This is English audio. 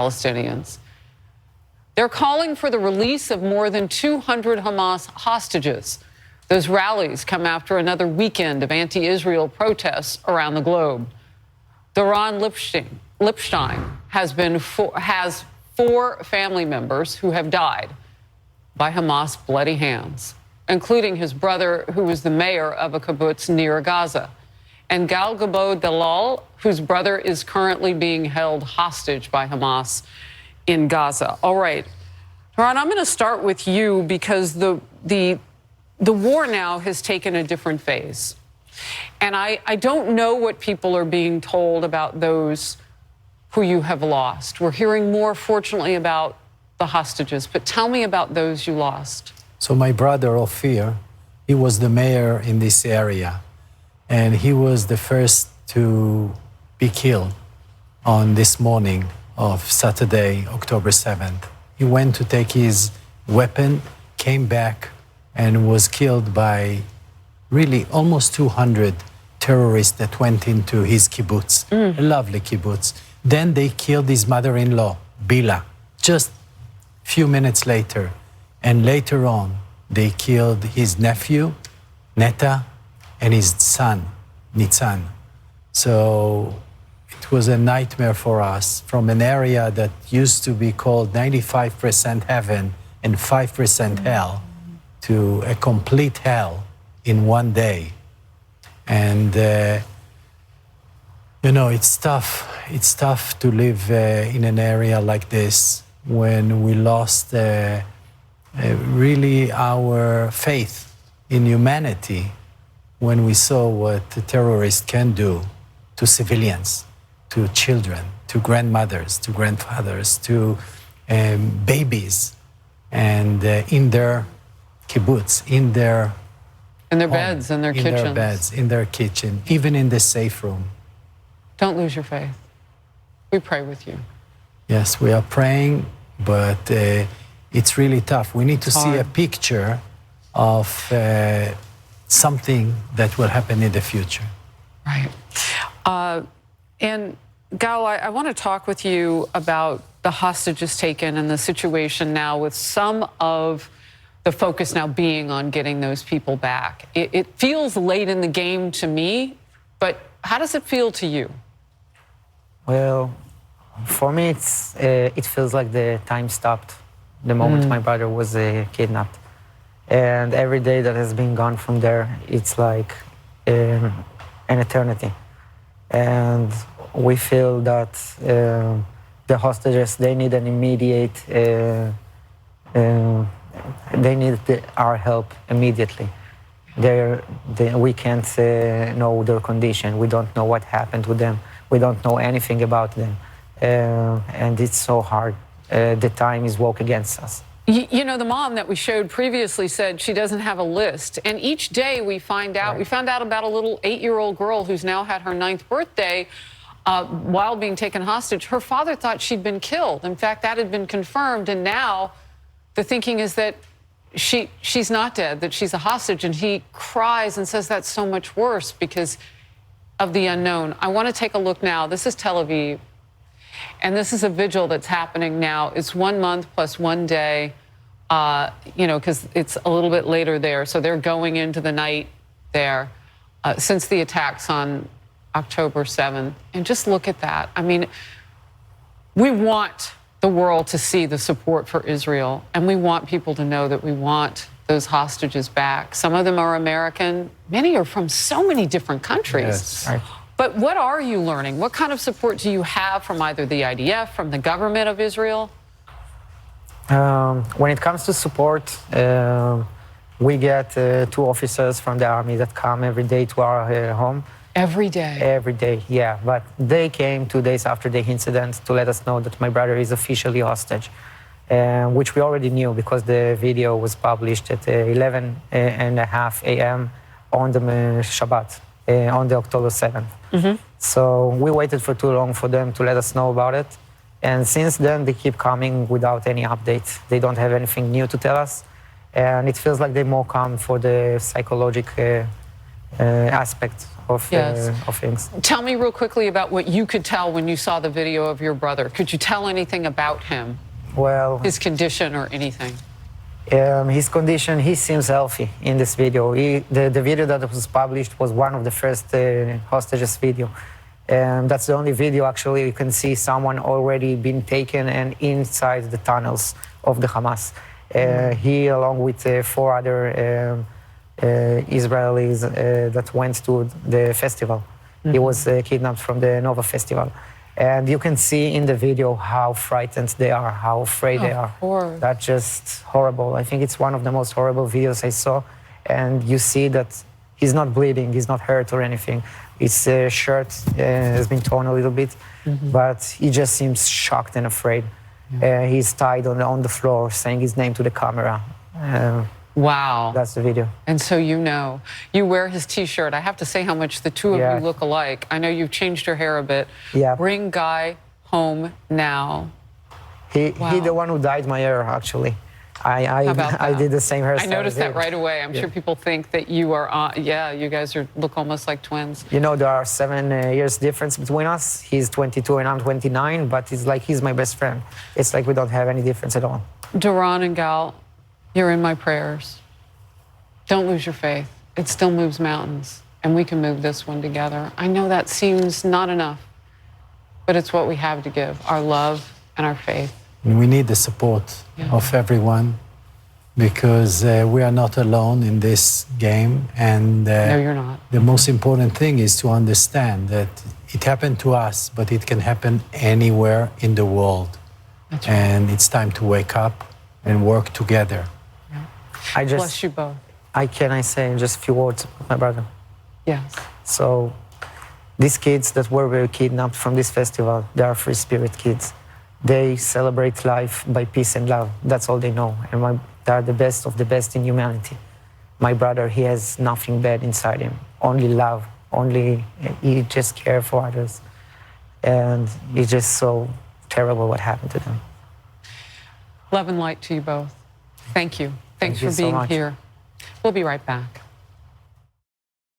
Palestinians. They're calling for the release of more than 200 Hamas hostages. Those rallies come after another weekend of anti-Israel protests around the globe. Doron Libshtein has four family members who have died by Hamas' bloody hands, including his brother, who was the mayor of a kibbutz near Gaza, and Gal Gilboa-Dalal, whose brother is currently being held hostage by Hamas in Gaza. All right, Doron, I'm going to start with you because the war now has taken a different phase. And I don't know what people are being told about those who you have lost. We're hearing more, fortunately, about the hostages. But tell me about those you lost. So my brother, Ophir, he was the mayor in this area. And he was the first to be killed on this morning of Saturday, October 7th. He went to take his weapon, came back, and was killed by really almost 200 terrorists that went into his kibbutz, a lovely kibbutz. Then they killed his mother-in-law, Bila, just a few minutes later. And later on, they killed his nephew, Neta, and his son, Nitzan. So it was a nightmare for us from an area that used to be called 95% heaven and 5% hell to a complete hell in one day. And, it's tough. It's tough to live in an area like this when we lost really our faith in humanity when we saw what the terrorists can do to civilians, to children, to grandmothers, to grandfathers, to babies, and in their kibbutz, in their beds, in their kitchens. In their beds, in their kitchen, even in the safe room. Don't lose your faith. We pray with you. Yes, we are praying, but it's really tough. We need to see a picture of something that will happen in the future. Right. And Gal, I want to talk with you about the hostages taken and the situation now with some of the focus now being on getting those people back. It feels late in the game to me, but how does it feel to you? Well, for me, it feels like the time stopped the moment my brother was kidnapped. And every day that has been gone from there, it's like an eternity. And we feel that the hostages, they need an immediate, they need our help immediately. We can't know their condition. We don't know what happened with them. We don't know anything about them. And it's so hard. The time is woke against us. You know, the mom that we showed previously said she doesn't have a list. And each day we find out, we found out about a little 8-year-old girl who's now had her 9th birthday while being taken hostage. Her father thought she'd been killed. In fact, that had been confirmed. And now the thinking is that she's not dead, that she's a hostage. And he cries and says that's so much worse because of the unknown. I want to take a look now. This is Tel Aviv. And this is a vigil that's happening now. It's 1 month plus 1 day, because it's a little bit later there. So they're going into the night there since the attacks on October 7th. And just look at that. I mean, we want the world to see the support for Israel. And we want people to know that we want those hostages back. Some of them are American. Many are from so many different countries. Yes. Right. But what are you learning? What kind of support do you have from either the IDF, from the government of Israel? When it comes to support, we get 2 officers from the army that come every day to our home. Every day? Every day, yeah. But they came 2 days after the incident to let us know that my brother is officially hostage, which we already knew because the video was published at 11:30 a.m. on the Shabbat. On the October 7th. So we waited for too long for them to let us know about it. And since then, they keep coming without any updates. They don't have anything new to tell us. And it feels like they more come for the psychological aspect of things. Tell me real quickly about what you could tell when you saw the video of your brother. Could you tell anything about him? Well, his condition or anything? His condition, he seems healthy in this video. The video that was published was one of the first hostages video. That's the only video, actually, you can see someone already been taken and inside the tunnels of the Hamas. He, along with 4 other Israelis that went to the festival. He was kidnapped from the Nova Festival. And you can see in the video how frightened they are, how afraid they are. Of course. That's just horrible. I think it's one of the most horrible videos I saw. And you see that he's not bleeding, he's not hurt or anything. His shirt has been torn a little bit, but he just seems shocked and afraid. He's tied on the floor, saying his name to the camera. Wow. That's the video. And so you know, you wear his T-shirt. I have to say how much the two of you look alike. I know you've changed your hair a bit. Yeah. Bring Guy home now. He the one who dyed my hair, actually. I did the same hairstyle. I noticed that right away. I'm sure people think that you are, you guys look almost like twins. You know, there are 7 years difference between us. He's 22 and I'm 29, but it's like he's my best friend. It's like we don't have any difference at all. Doron and Gal, you're in my prayers. Don't lose your faith. It still moves mountains, and we can move this one together. I know that seems not enough, but it's what we have to give, our love and our faith. And we need the support of everyone, because we are not alone in this game. And no, you're not. The most important thing is to understand that it happened to us, but it can happen anywhere in the world. That's right. And it's time to wake up and work together. I just, bless you both. Can I say just a few words about my brother? Yes. So, these kids that were kidnapped from this festival, they are free spirit kids. They celebrate life by peace and love. That's all they know. And they are the best of the best in humanity. My brother, he has nothing bad inside him. Only love. He just cares for others. And it's just so terrible what happened to them. Love and light to you both. Thank you. Thanks for being here. We'll be right back.